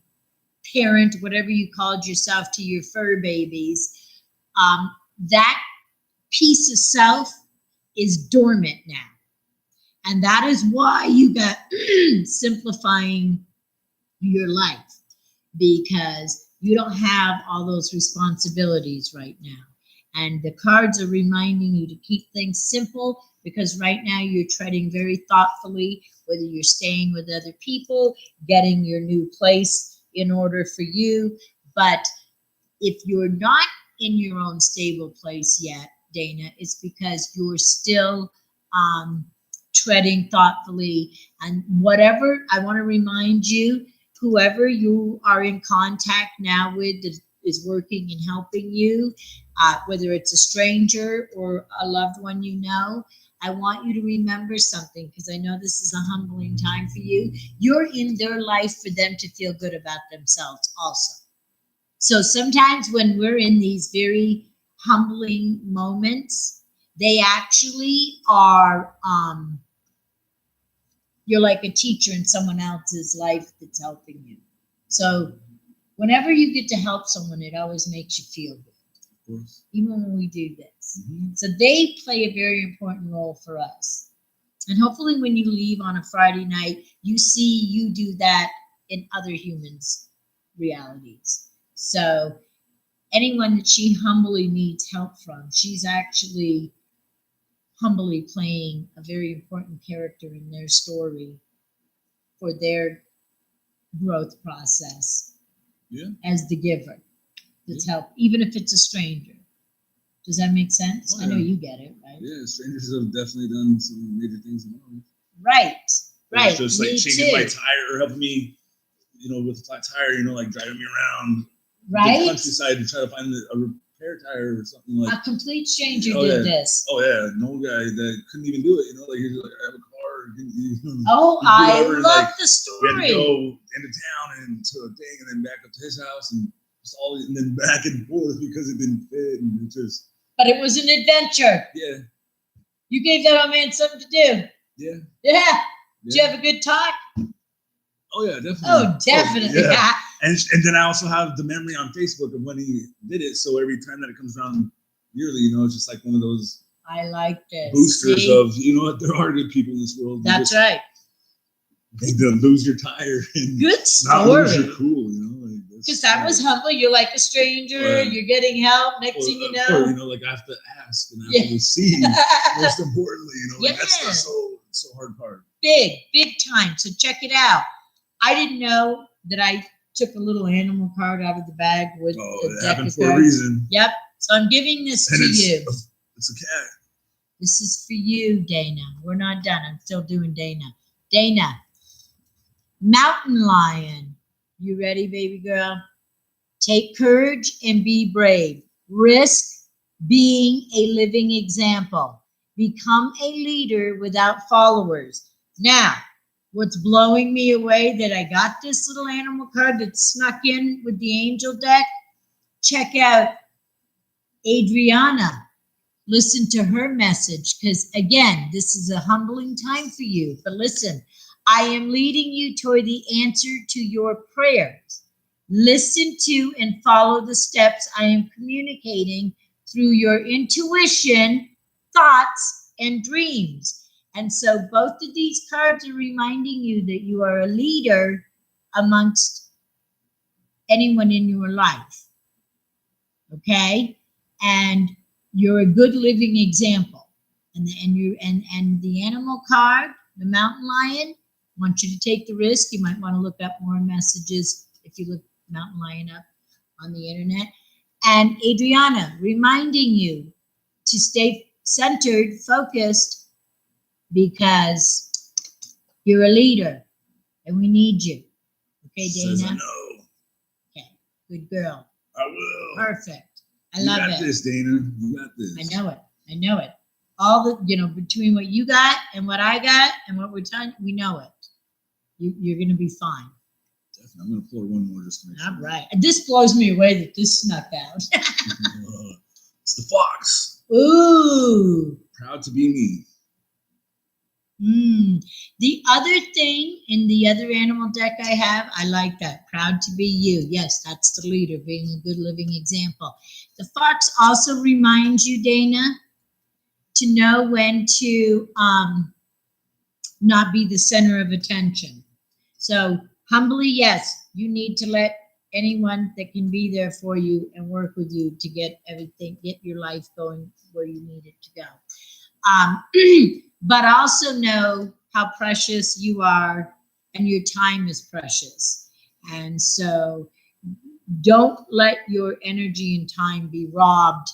parent, whatever you called yourself to your fur babies. That piece of self is dormant now. And that is why you got simplifying your life, because you don't have all those responsibilities right now. And the cards are reminding you to keep things simple, because right now you're treading very thoughtfully, whether you're staying with other people, getting your new place in order for you. But if you're not in your own stable place yet, Dana, it's because you're still treading thoughtfully. And whatever, I want to remind you, whoever you are in contact now with that is working and helping you, whether it's a stranger or a loved one you know, I want you to remember something, because I know this is a humbling time for you. You're in their life for them to feel good about themselves also. So sometimes when we're in these very humbling moments, they actually are, you're like a teacher in someone else's life that's helping you. So whenever you get to help someone, it always makes you feel good. Of course. Even when we do this. Mm-hmm. So they play a very important role for us. And hopefully when you leave on a Friday night, you see you do that in other humans' realities. So anyone that she humbly needs help from, she's actually humbly playing a very important character in their story for their growth process. Yeah. As the giver that's help, even if it's a stranger. Does that make sense? Oh, yeah. I know you get it, right? Yeah, strangers have definitely done some major things in my life. Right, right. It's just like Me changing too. my tire or helping me, with a flat tire, like driving me around Right? the countryside to try to find a repair tire or something like. A complete stranger Oh, did yeah. this. Oh yeah, no guy that couldn't even do it. Like he's like, I have a car. Oh, I love like, the story. We had to go into town and to a thing, and then back up to his house, and just all, and then back and forth because it didn't fit, and it just. But it was an adventure. Yeah. You gave that old man something to do. Yeah. Yeah. Did you have a good talk? Oh yeah, definitely. Oh, definitely. Oh, yeah. And then I also have the memory on Facebook of when he did it. So every time that it comes around yearly, it's just like one of those. I like this. Boosters of, what, there are good people in this world. That's right. They lose your tire and good story. Not lose your cool, Because that was humble. You're like a stranger. You're getting help. Next thing you know. Course, like I have to ask and I have to receive. Most importantly, that's the so hard part. Big time. So check it out. I didn't know that I took a little animal card out of the bag with it happened for a reason. Yep. So I'm giving this to you. It's a cat. This is for you, Dana. We're not done. I'm still doing Dana. Dana, mountain lion. You ready, baby girl? Take courage and be brave. Risk being a living example. Become a leader without followers. Now, what's blowing me away that I got this little animal card that snuck in with the angel deck? Check out Adriana. Listen to her message, because again, this is a humbling time for you. But listen, I am leading you toward the answer to your prayers. Listen to and follow the steps I am communicating through your intuition, thoughts, and dreams. And so both of these cards are reminding you that you are a leader amongst anyone in your life. Okay? And you're a good living example. And the animal card, the mountain lion, I want you to take the risk. You might want to look up more messages if you look mountain lion up on the internet. And Adriana, reminding you to stay centered, focused, because you're a leader and we need you. Okay, Dana? Says I know. Okay, good girl. I will. Perfect. I love it. You got this, Dana. You got this. I know it. All the, between what you got and what I got and what we're telling, we know it. You're going to be fine. I'm gonna pour one more just to make sure. All right. This blows me away that this snuck out. It's the fox. Ooh. Proud to be me. The other thing in the other animal deck I have, I like that. Proud to be you. Yes, that's the leader, being a good living example. The fox also reminds you, Dana, to know when to not be the center of attention. So humbly, yes, you need to let anyone that can be there for you and work with you to get everything, get your life going where you need it to go. But also know how precious you are and your time is precious. And so don't let your energy and time be robbed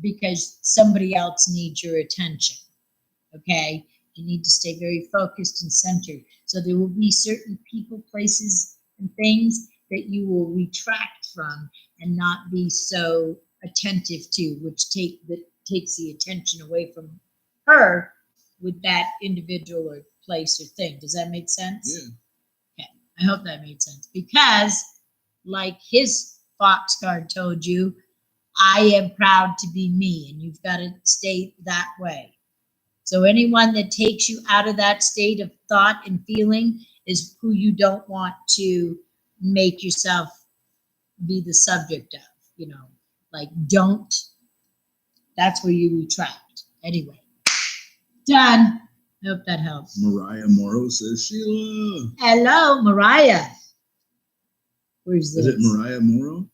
because somebody else needs your attention. Okay? You need to stay very focused and centered. So there will be certain people, places, and things that you will retract from and not be so attentive to, which takes the attention away from her with that individual or place or thing. Does that make sense? Yeah. Okay. I hope that made sense. Because, like his fox card told you, I am proud to be me, and you've got to stay that way. So anyone that takes you out of that state of thought and feeling is who you don't want to make yourself be the subject of, like don't, that's where you retract. Anyway, done. Hope that helps. Mariah Morrow says, Sheila. Hello, Mariah. Where's this? Is it Mariah Morrow?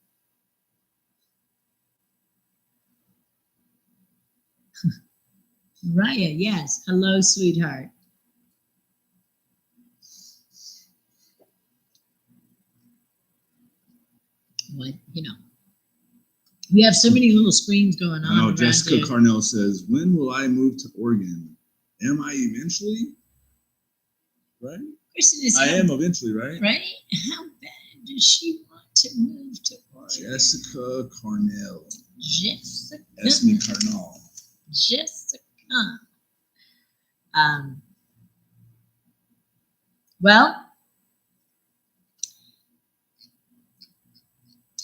Mariah, yes. Hello, sweetheart. What, we have so many little screens going on. I know. around Jessica here. Carnell says, when will I move to Oregon? Am I eventually? Right? Kristen is I am eventually, right? Right? How bad does she want to move to Oregon? Jessica Carnell. Jessica. Esme Carnell. Jessica. Well,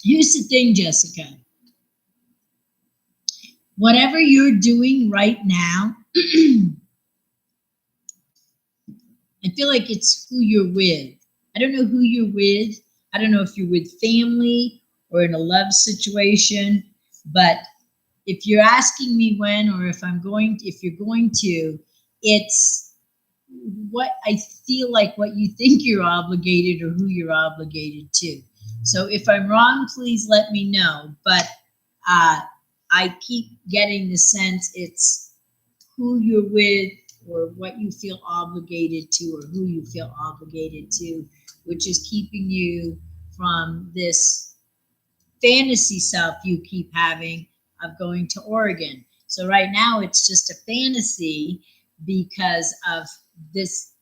here's the thing, Jessica. Whatever you're doing right now, I feel like it's who you're with. I don't know who you're with. I don't know if you're with family or in a love situation, but if you're asking me when or if you're going to, it's what I feel like what you think you're obligated or who you're obligated to. So if I'm wrong, please let me know. But I keep getting the sense it's who you're with or what you feel obligated to or who you feel obligated to, which is keeping you from this fantasy self you keep having of going to Oregon. So right now it's just a fantasy because of this,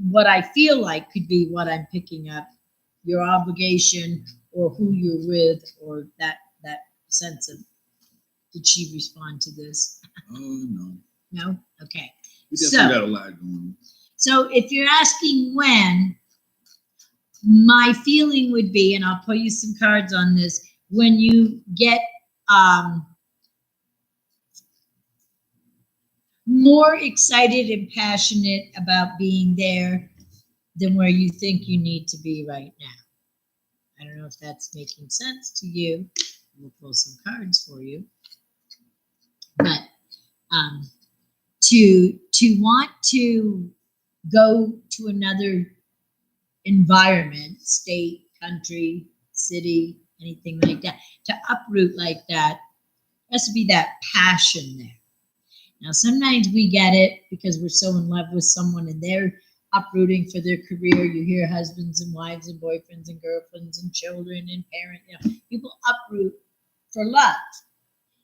what I feel like could be what I'm picking up, your obligation or who you're with or that sense of, did she respond to this? No. No? Okay. We definitely got a lot going. So if you're asking when, my feeling would be, and I'll pull you some cards on this, when you get more excited and passionate about being there than where you think you need to be right now. I don't know if that's making sense to you. We'll pull some cards for you. But to want to go to another environment, state, country, city, anything like that, to uproot like that, has to be that passion there. Now, sometimes we get it because we're so in love with someone and they're uprooting for their career. You hear husbands and wives and boyfriends and girlfriends and children and parents. People uproot for love.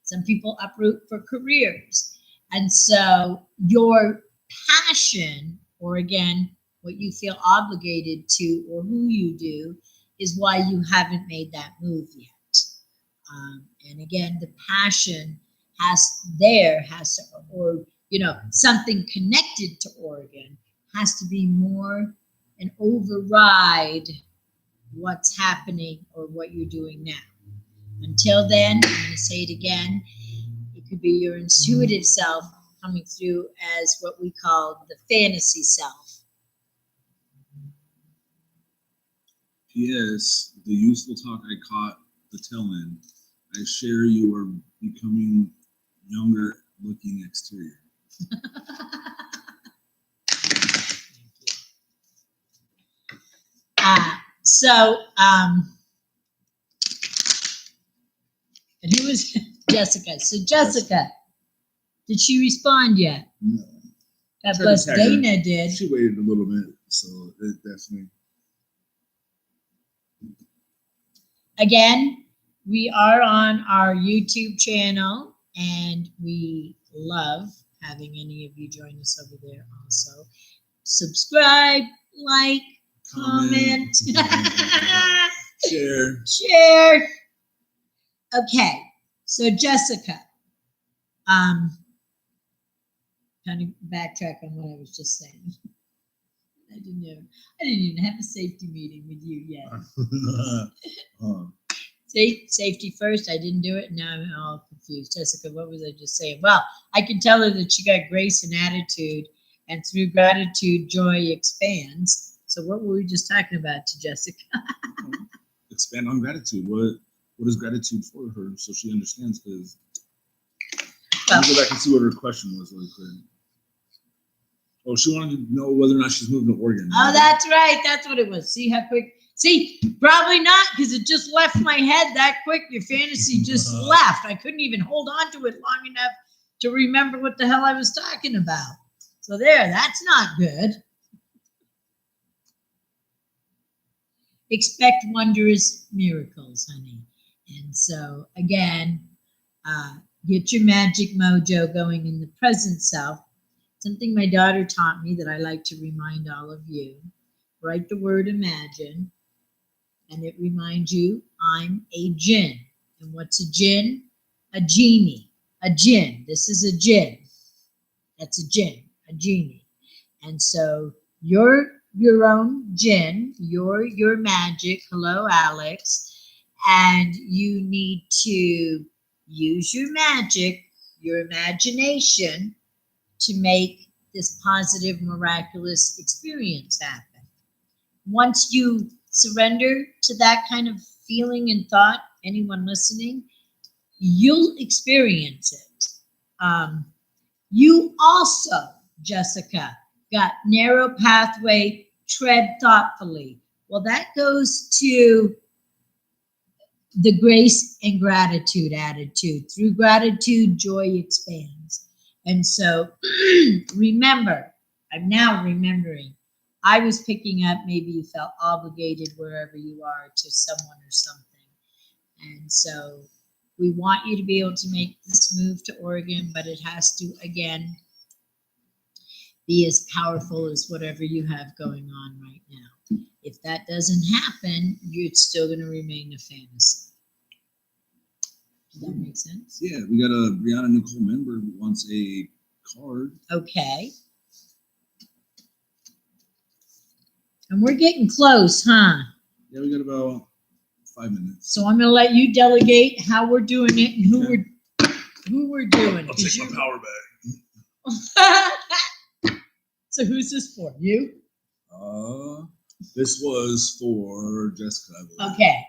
Some people uproot for careers. And so your passion, or again, what you feel obligated to or who you do, is why you haven't made that move yet. And again, the passion has to, or something connected to Oregon has to be more an override what's happening or what you're doing now. Until then, I'm going to say it again. It could be your intuitive self coming through as what we call the fantasy self. P.S. The useful talk I caught the tail end. I share you are becoming younger looking exterior. And who was Jessica? So Jessica, did she respond yet? No. God bless Dana did. She waited a little bit, so it definitely. Again, we are on our YouTube channel, and we love having any of you join us over there also. Subscribe, like, comment. Share. Okay, so Jessica, kind of backtrack on what I was just saying. I didn't even have a safety meeting with you yet. Safety first. I didn't do it. Now I'm all confused. Jessica, what was I just saying? Well, I can tell her that she got grace and attitude, and through gratitude, joy expands. So what were we just talking about to Jessica? Expand on gratitude. What is gratitude for her, so she understands? Because let me go back and see what her question was really quick. Oh, she wanted to know whether or not she's moving to Oregon. Oh, that's right. That's what it was. See how quick? See, probably not, because it just left my head that quick. Your fantasy just left. I couldn't even hold on to it long enough to remember what the hell I was talking about. So there, that's not good. Expect wondrous miracles, honey. And so, again, get your magic mojo going in the present self. Something my daughter taught me that I like to remind all of you. Write the word imagine, and it reminds you, I'm a jinn. And what's a jinn? A genie. A jinn. This is a jinn. That's a jinn, a genie. And so you're your own jinn, you're your magic. Hello, Alex. And you need to use your magic, your imagination, to make this positive, miraculous experience happen. Once you surrender to that kind of feeling and thought, anyone listening, you'll experience it. You also, Jessica, got narrow pathway, tread thoughtfully. Well, that goes to the grace and gratitude attitude. Through gratitude, joy expands. And so remember, I'm now remembering, I was picking up, maybe you felt obligated wherever you are to someone or something. And so we want you to be able to make this move to Oregon, but it has to, again, be as powerful as whatever you have going on right now. If that doesn't happen, it's still going to remain a fantasy. Does that make sense? Yeah, we got a Brianna Nicole member who wants a card. Okay. And we're getting close, huh? Yeah, we got about 5 minutes. So I'm going to let you delegate how we're doing it and who we're doing. I'll take my power back. So who's this for? You? This was for Jessica, I believe. Okay.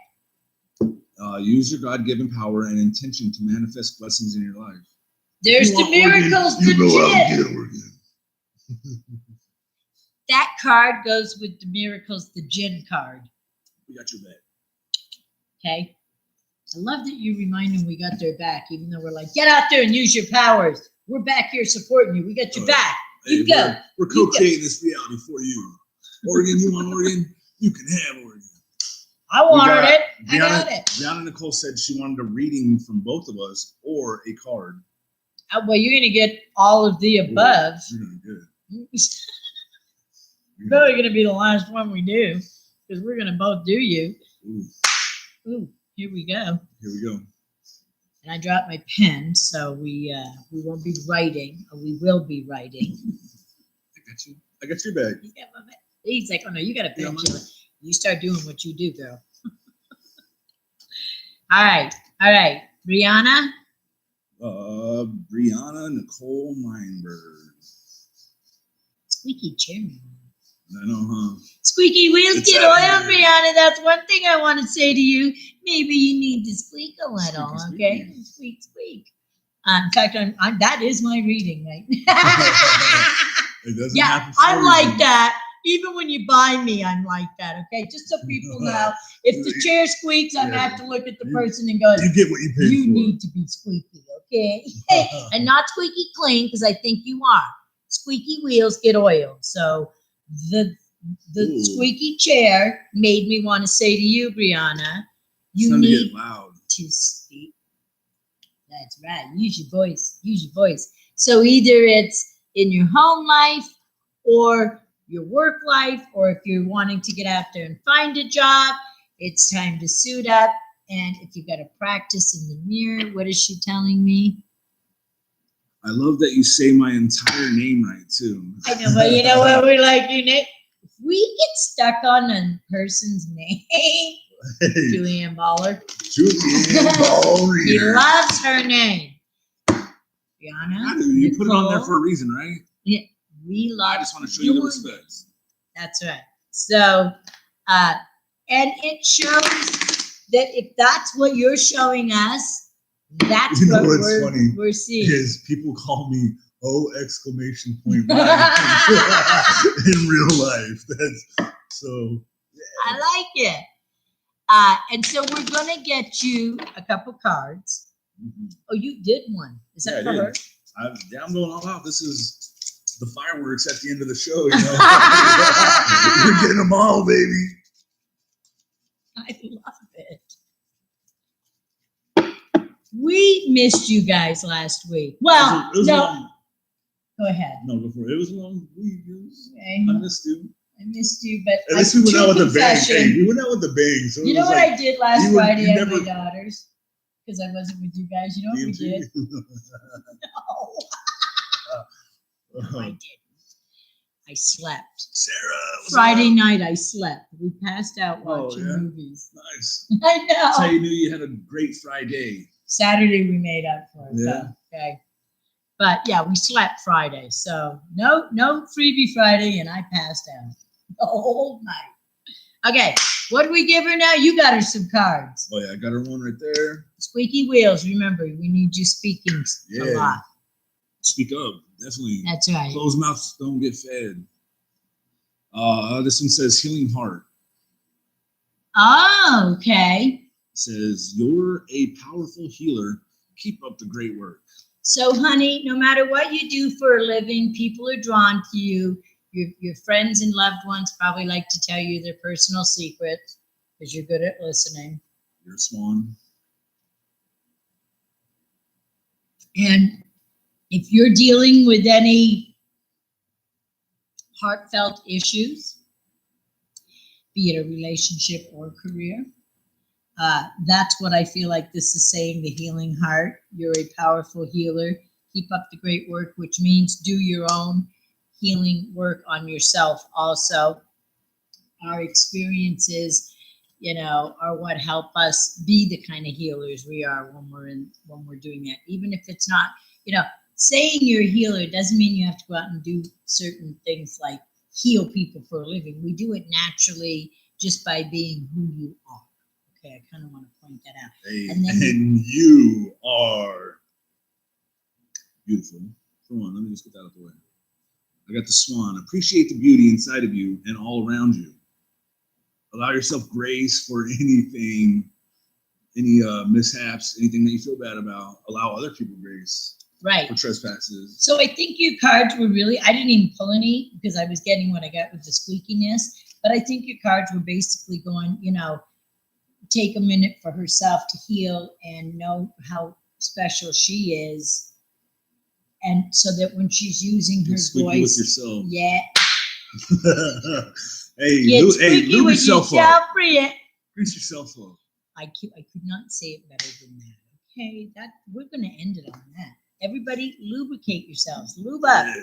Use your God-given power and intention to manifest blessings in your life. There's the miracles, the gin. That card goes with the miracles, the gin card. We got your back. Okay. I love that you remind them we got their back, even though we're like, get out there and use your powers. We're back here supporting you. We got your back. You go. We're co-creating this reality for you. Oregon, you want Oregon? You can have Oregon. I wanted it. I got it. Brianna Nicole said she wanted a reading from both of us or a card. Well, you're going to get all of the above. You're doing good. You're probably going to be the last one we do, because we're going to both do you. Ooh, here we go. Here we go. And I dropped my pen, so we won't be writing, or we will be writing. I got you. I got your bag. He's like, oh no, you got a pen, Sheila. You start doing what you do, girl. All right. Brianna? Brianna Nicole Meinberg. Squeaky chair. I know, huh? Squeaky wheels It's get happening. oil, Brianna. That's one thing I want to say to you. Maybe you need to squeak a little, Squeaky, okay? squeaky. Squeak, squeak. In fact, that is my reading, right? It doesn't Yeah, happen for I'm a like reason. that. Even when you buy me, I'm like that, okay? Just so people know, if the chair squeaks, I have to look at the person and go, You get what you pay you for. need to be squeaky, okay? And not squeaky clean, because I think you are. Squeaky wheels get oiled. So the Ooh. squeaky chair made me want to say to you, Brianna, It's you time to need get loud. to speak. That's right. Use your voice. Use your voice. So either it's in your home life or your work life, or if you're wanting to get out there and find a job, it's time to suit up. And if you got to practice in the mirror, what is she telling me? I love that you say my entire name right, too. I know, but you know what? We're like, if we get stuck on a person's name, Julianne Baller. Julianne Ball He Reader. loves her name. Brianna. You put it on there Nicole. for a reason, right? Yeah, we love. I just want to show you the doing respect. That's right. So, and it shows that if that's what you're showing us, that's You know what what's funny we're seeing. Is people call me exclamation point Brian in real life. That's so. I like it. And so we're gonna get you a couple cards. Mhm. Oh, you did one. Is that Yeah, I for did. her? I'm going all out. This is the fireworks at the end of the show. You know, you're getting them all, baby. I love it. We missed you guys last week. Well, It was no. long. Go ahead. No, go for it. It was a long week. Okay. I missed you. I missed you, but At least we went out with a bang. confession. Hey, we went out with a bang. So You know what I did last you were- Friday you at my never- daughter's? Because I wasn't with you guys. You know what we did? No, I didn't. I slept. Sarah. what's Friday up? night, I slept. We passed out Oh, watching yeah? movies. Nice. I That's how know. you knew you had a great Friday. Saturday, we made up for it. Yeah. So, okay. But yeah, we slept Friday. So no freebie Friday, and I passed out the whole night. Okay, what do we give her now? You got her some cards. Oh yeah, I got her one right there. Squeaky wheels. Remember, we need you speaking a Yeah. lot. Speak up, definitely. That's right. Closed mouths don't get fed. This one says healing heart. Oh, okay. It says you're a powerful healer. Keep up the great work. So, honey, no matter what you do for a living, people are drawn to you. Your friends and loved ones probably like to tell you their personal secrets because you're good at listening. You're a swan. And if you're dealing with any heartfelt issues, be it a relationship or career, that's what I feel like this is saying, the healing heart. You're a powerful healer. Keep up the great work, which means do your own healing work on yourself also. Our experiences, are what help us be the kind of healers we are when we're doing that. Even if it's not, saying you're a healer doesn't mean you have to go out and do certain things like heal people for a living. We do it naturally just by being who you are. Okay, I kind of want to point that out. Hey, And then and you are beautiful. Come on, let me just get that out of the way. I got the swan. Appreciate the beauty inside of you and all around you. Allow yourself grace for anything, any mishaps, anything that you feel bad about. Allow other people grace Right. for trespasses. So I think your cards were really, I didn't even pull any because I was getting what I got with the squeakiness, but I think your cards were basically going, take a minute for herself to heal and know how special she is. And so that when she's using her Get squeaky voice, with yourself. yeah. Hey, Squeaky lube with yourself yourself, up. Bria. Grease yourself up. I could not say it better than that. Okay, we're gonna end it on that. Everybody, lubricate yourselves. Lube up. Yeah.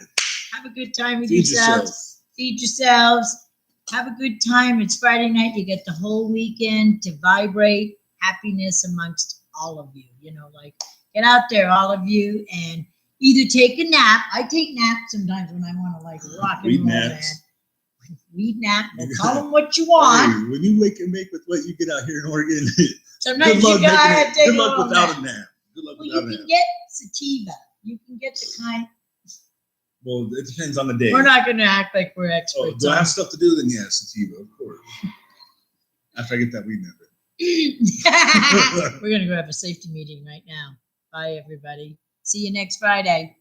Have a good time with Feed yourselves. yourself. Feed yourselves. have a good time. It's Friday night. You get the whole weekend to vibrate happiness amongst all of you. You know, like get out there, all of you, and either take a nap. I take naps sometimes when I want to like rock and Weed roll, man. naps. Weed nap. Well, call them what you want. Hey, when you wake and make with what you get out here in Oregon, Sometimes good luck you gotta making it. take Good a luck little without nap. a nap. Good luck Well, you without a can nap. get sativa. You can get the kind. Well, it depends on the day. We're not going to act like we're Oh, experts. do I on have stuff to do? Then yeah, sativa, of course. After I get that weed nap. We're going to go have a safety meeting right now. Bye, everybody. See you next Friday.